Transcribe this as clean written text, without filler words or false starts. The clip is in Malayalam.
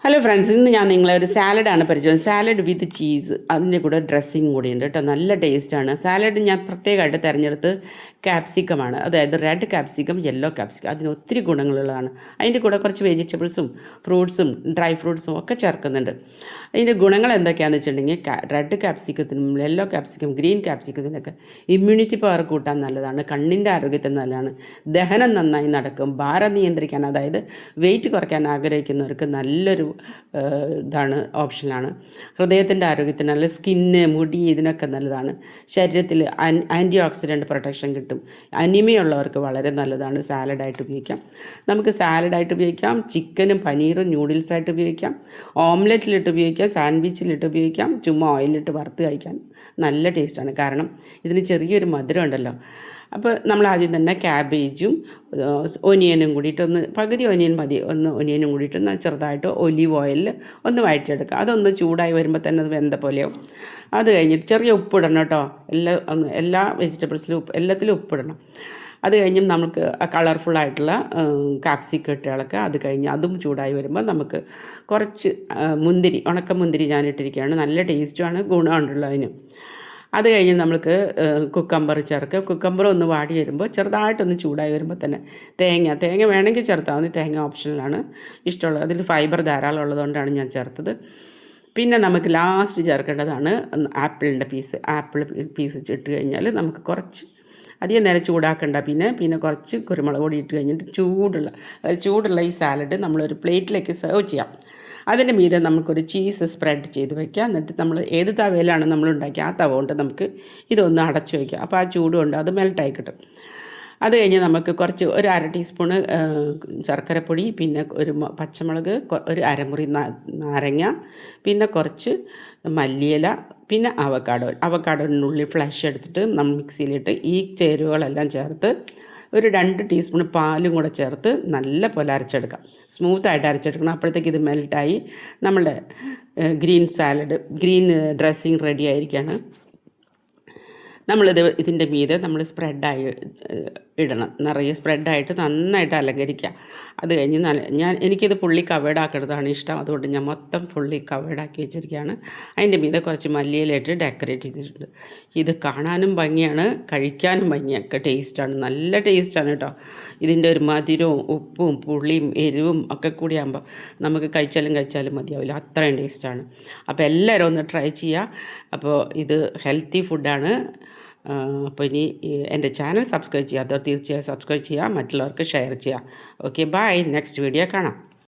ഹലോ ഫ്രണ്ട്സ്, ഇന്ന് ഞാൻ നിങ്ങളെ ഒരു സാലഡാണ് പരിചയം. സാലഡ് വിത്ത് ചീസ്, അതിൻ്റെ കൂടെ ഡ്രസ്സിങ് കൂടി ഉണ്ട് കേട്ടോ. നല്ല ടേസ്റ്റാണ്. സാലഡ് ഞാൻ പ്രത്യേകമായിട്ട് തിരഞ്ഞെടുത്ത് ക്യാപ്സിക്കമാണ്, അതായത് റെഡ് ക്യാപ്സിക്കം, യെല്ലോ ക്യാപ്സിക്കം. അതിന് ഒത്തിരി ഗുണങ്ങളുള്ളതാണ്. അതിൻ്റെ കൂടെ കുറച്ച് വെജിറ്റബിൾസും ഫ്രൂട്ട്സും ഡ്രൈ ഫ്രൂട്ട്സും ഒക്കെ ചേർക്കുന്നുണ്ട്. അതിൻ്റെ ഗുണങ്ങൾ എന്തൊക്കെയാണെന്ന് വെച്ചിട്ടുണ്ടെങ്കിൽ റെഡ് ക്യാപ്സിക്കത്തിനും യെല്ലോ ക്യാപ്സിക്കം, ഗ്രീൻ ക്യാപ്സിക്കത്തിനൊക്കെ ഇമ്മ്യൂണിറ്റി പവർ കൂട്ടാൻ നല്ലതാണ്, കണ്ണിൻ്റെ ആരോഗ്യത്തിന് നല്ലതാണ്, ദഹനം നന്നായി നടക്കും, ഭാരം നിയന്ത്രിക്കാൻ, അതായത് വെയിറ്റ് കുറയ്ക്കാൻ ആഗ്രഹിക്കുന്നവർക്ക് നല്ലൊരു ഇതാണ്, ഓപ്ഷനാണ്. ഹൃദയത്തിൻ്റെ ആരോഗ്യത്തിന് നല്ല, സ്കിന്ന്, മുടി, ഇതിനൊക്കെ നല്ലതാണ്. ശരീരത്തിൽ ആൻറ്റി ഓക്സിഡൻറ്റ് പ്രൊട്ടക്ഷൻ കിട്ടും. അനിമിയ ഉള്ളവർക്ക് വളരെ നല്ലതാണ്. സാലഡായിട്ട് ഉപയോഗിക്കാം. നമുക്ക് സാലഡായിട്ട് ഉപയോഗിക്കാം, ചിക്കനും പനീറും ന്യൂഡിൽസായിട്ട് ഉപയോഗിക്കാം, ഓംലെറ്റിലിട്ട് ഉപയോഗിക്കാം, സാൻഡ്വിച്ചിലിട്ട് ഉപയോഗിക്കാം, ചുമ്മാ ഓയിലിട്ട് വറുത്ത് കഴിക്കാൻ നല്ല ടേസ്റ്റാണ്. കാരണം ഇതിന് ചെറിയൊരു മധുരം ഉണ്ടല്ലോ. അപ്പോൾ നമ്മൾ ആദ്യം തന്നെ ക്യാബേജും ഒനിയനും കൂടിയിട്ടൊന്ന്, പകുതി ഒനിയൻ മതി, ഒന്ന് ഒനിയനും കൂടിയിട്ടൊന്ന് ചെറുതായിട്ട് ഒലീവ് ഓയിലിൽ ഒന്ന് വഴറ്റിയെടുക്കുക. അതൊന്ന് ചൂടായി വരുമ്പോൾ തന്നെ അത് വെന്ത പോലെയാവും. അത് കഴിഞ്ഞിട്ട് ചെറിയ ഉപ്പിടണം കേട്ടോ. എല്ലാ വെജിറ്റബിൾസിലും എല്ലാത്തിലും ഉപ്പിടണം. അത് കഴിഞ്ഞ് നമുക്ക് കളർഫുള്ളായിട്ടുള്ള കാപ്സിക്കം ഇട്ട് ഇളക്കുക. അത് കഴിഞ്ഞ് അതും ചൂടായി വരുമ്പോൾ നമുക്ക് കുറച്ച് മുന്തിരി, ഉണക്കമുന്തിരി ഞാനിട്ടിരിക്കുകയാണ്. നല്ല ടേസ്റ്റുമാണ്, ഗുണമുണ്ടല്ലോ അതിന്. അത് കഴിഞ്ഞ് നമുക്ക് കുക്കമ്പർ ചേർക്കുക. കുക്കമ്പർ ഒന്ന് വാടി വരുമ്പോൾ, ചെറുതായിട്ടൊന്ന് ചൂടായി വരുമ്പോൾ തന്നെ തേങ്ങ വേണമെങ്കിൽ ചേർത്താൽ മതി. തേങ്ങ ഓപ്ഷണലാണ്, ഇഷ്ടമുള്ളത്. അതിൽ ഫൈബർ ധാരാളം ഉള്ളതുകൊണ്ടാണ് ഞാൻ ചേർത്തത്. പിന്നെ നമുക്ക് ലാസ്റ്റ് ചേർക്കേണ്ടതാണ് ആപ്പിളിൻ്റെ പീസ്. ആപ്പിൾ പീസ് ഇട്ട് കഴിഞ്ഞാൽ നമുക്ക് കുറച്ച് അധികം നേരം ചൂടാക്കണ്ട. പിന്നെ കുറച്ച് കുരുമുളക് പൊടി ഇട്ട് കഴിഞ്ഞിട്ട് ചൂടുള്ള ഈ സാലഡ് നമ്മളൊരു പ്ലേറ്റിലേക്ക് സെർവ് ചെയ്യാം. അതിൻ്റെ മീതെ നമുക്കൊരു ചീസ് സ്പ്രെഡ് ചെയ്ത് വയ്ക്കുക. എന്നിട്ട് നമ്മൾ ഏത് തവയിലാണ് നമ്മൾ ഉണ്ടാക്കിയ ആ തവ കൊണ്ട് നമുക്ക് ഇതൊന്ന് അടച്ചു വയ്ക്കുക. അപ്പോൾ ആ ചൂട് കൊണ്ട് അത് മെൽട്ടായി കിട്ടും. അത് കഴിഞ്ഞ് നമുക്ക് കുറച്ച് ഒരു 1/2 ടീസ്പൂണ് ശർക്കരപ്പൊടി, പിന്നെ ഒരു പച്ചമുളക്, ഒരു അരമുറി നാരങ്ങ, പിന്നെ കുറച്ച് മല്ലിയില, പിന്നെ അവക്കാഡോനുള്ളിൽ ഫ്ലഷ് എടുത്തിട്ട് നമ്മൾ മിക്സിയിലിട്ട് ഈ ചേരുവകളെല്ലാം ചേർത്ത് ഒരു 2 ടീസ്പൂൺ പാലും കൂടെ ചേർത്ത് നല്ല പോലെ അരച്ചെടുക്കാം. സ്മൂത്തായിട്ട് അരച്ചെടുക്കണം. അപ്പോഴത്തേക്ക് ഇത് മെൽറ്റായി നമ്മളുടെ ഗ്രീൻ ഡ്രസ്സിങ് റെഡി ആയിരിക്കുകയാണ്. ഇതിൻ്റെ മീതെ നമ്മൾ സ്പ്രെഡായി ഇടണം. നിറയെ സ്പ്രെഡായിട്ട് നന്നായിട്ട് അലങ്കരിക്കുക. അത് കഴിഞ്ഞ് എനിക്കിത് ഫുള്ളി കവേർഡാക്കുന്നതാണ് ഇഷ്ടം. അതുകൊണ്ട് ഞാൻ മൊത്തം ഫുള്ളി കവേർഡാക്കി വെച്ചിരിക്കുകയാണ്. അതിൻ്റെ മീതെ കുറച്ച് മല്ലിയിലിട്ട് ഡെക്കറേറ്റ് ചെയ്തിട്ടുണ്ട്. ഇത് കാണാനും ഭംഗിയാണ്, കഴിക്കാനും ഭംഗിയൊക്കെ ടേസ്റ്റാണ്. നല്ല ടേസ്റ്റാണ് കേട്ടോ. ഇതിൻ്റെ ഒരു മധുരവും ഉപ്പും പുളിയും എരിവും ഒക്കെ കൂടിയാകുമ്പോൾ നമുക്ക് കഴിച്ചാലും മതിയാവില്ല, അത്രയും ടേസ്റ്റാണ്. അപ്പോൾ എല്ലാവരും ഒന്ന് ട്രൈ ചെയ്യുക. അപ്പോൾ ഇത് ഹെൽത്തി ഫുഡാണ്. അപ്പോൾ ഇനി എൻ്റെ ചാനൽ സബ്സ്ക്രൈബ് ചെയ്യാത്തവർ തീർച്ചയായും സബ്സ്ക്രൈബ് ചെയ്യുക, മറ്റുള്ളവർക്ക് ഷെയർ ചെയ്യുക. Okay, by. നെക്സ്റ്റ് വീഡിയോ കാണാം.